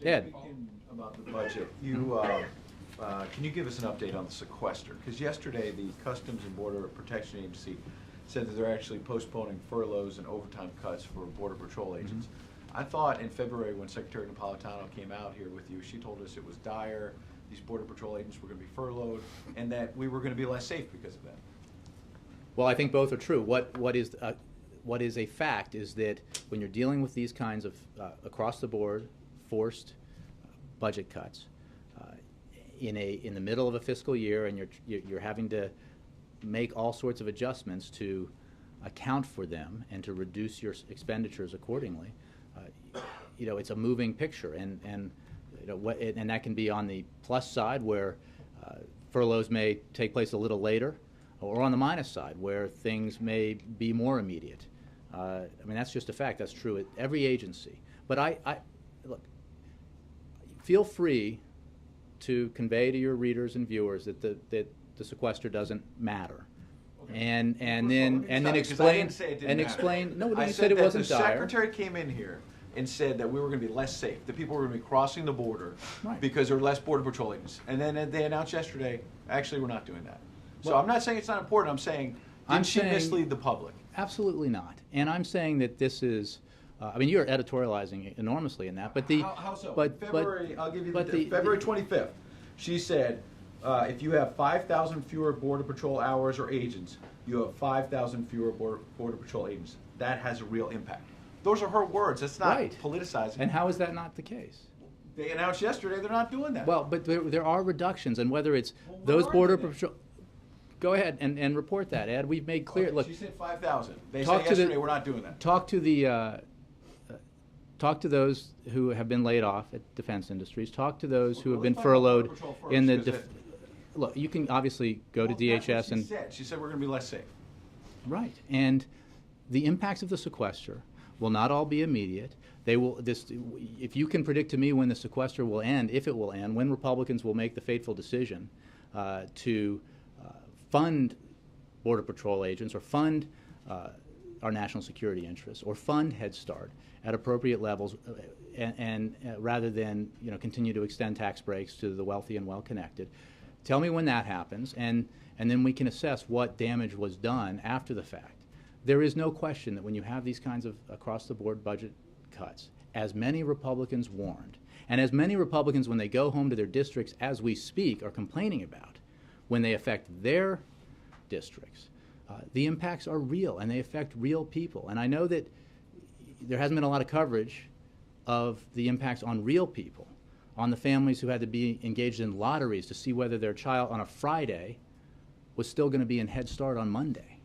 Ed. Speaking about the budget, can you give us an update on the sequester? Because yesterday the Customs and Border Protection Agency said that they're actually postponing furloughs and overtime cuts for Border Patrol agents. I thought in February when Secretary Napolitano came out here with you, she told us it was dire, these Border Patrol agents were going to be furloughed, and that we were going to be less safe because of that. Well, I think both are true. What is a fact is that when you're dealing with these kinds of across-the-board forced budget cuts in the middle of a fiscal year, and you're having to make all sorts of adjustments to account for them and to reduce your expenditures accordingly, it's a moving picture, and that can be on the plus side where furloughs may take place a little later, or on the minus side where things may be more immediate. I mean, that's just a fact. That's true at every agency. But look, feel free to convey to your readers and viewers that the sequester doesn't matter. Okay. And then explain No, you said it wasn't dire. The Secretary came in here and said that we were going to be less safe, that people were going to be crossing the border because there were less Border Patrol agents. And then they announced yesterday, actually, we're not doing that. So I'm not saying it's not important. I'm saying, did she mislead the public? Absolutely not. And I'm saying that this is, I mean, you're editorializing enormously in that. But how so? I'll give you February 25th. She said, if you have 5,000 fewer Border Patrol hours or agents, you have 5,000 fewer Border Patrol agents. That has a real impact. Those are her words. It's not politicizing. And how is that not the case? They announced yesterday they're not doing that. Well, but there are reductions, and whether it's those Border Patrol... Go ahead and report that, Ed. We've made clear. Okay, look, she said 5,000. They said yesterday we're not doing that. Talk to those who have been laid off at defense industries. Talk to those who have been furloughed in the. Look, you can obviously go to DHS and. She said we're going to be less safe. Right, and the impacts of the sequester will not all be immediate. They will. If you can predict to me when the sequester will end, if it will end, when Republicans will make the fateful decision to fund Border Patrol agents or fund our national security interests or fund Head Start at appropriate levels and rather than continue to extend tax breaks to the wealthy and well-connected. Tell me when that happens, and then we can assess what damage was done after the fact. There is no question that when you have these kinds of across-the-board budget cuts, as many Republicans warned, and as many Republicans when they go home to their districts as we speak are complaining about, when they affect their districts, the impacts are real and they affect real people. And I know that there hasn't been a lot of coverage of the impacts on real people, on the families who had to be engaged in lotteries to see whether their child on a Friday was still going to be in Head Start on Monday.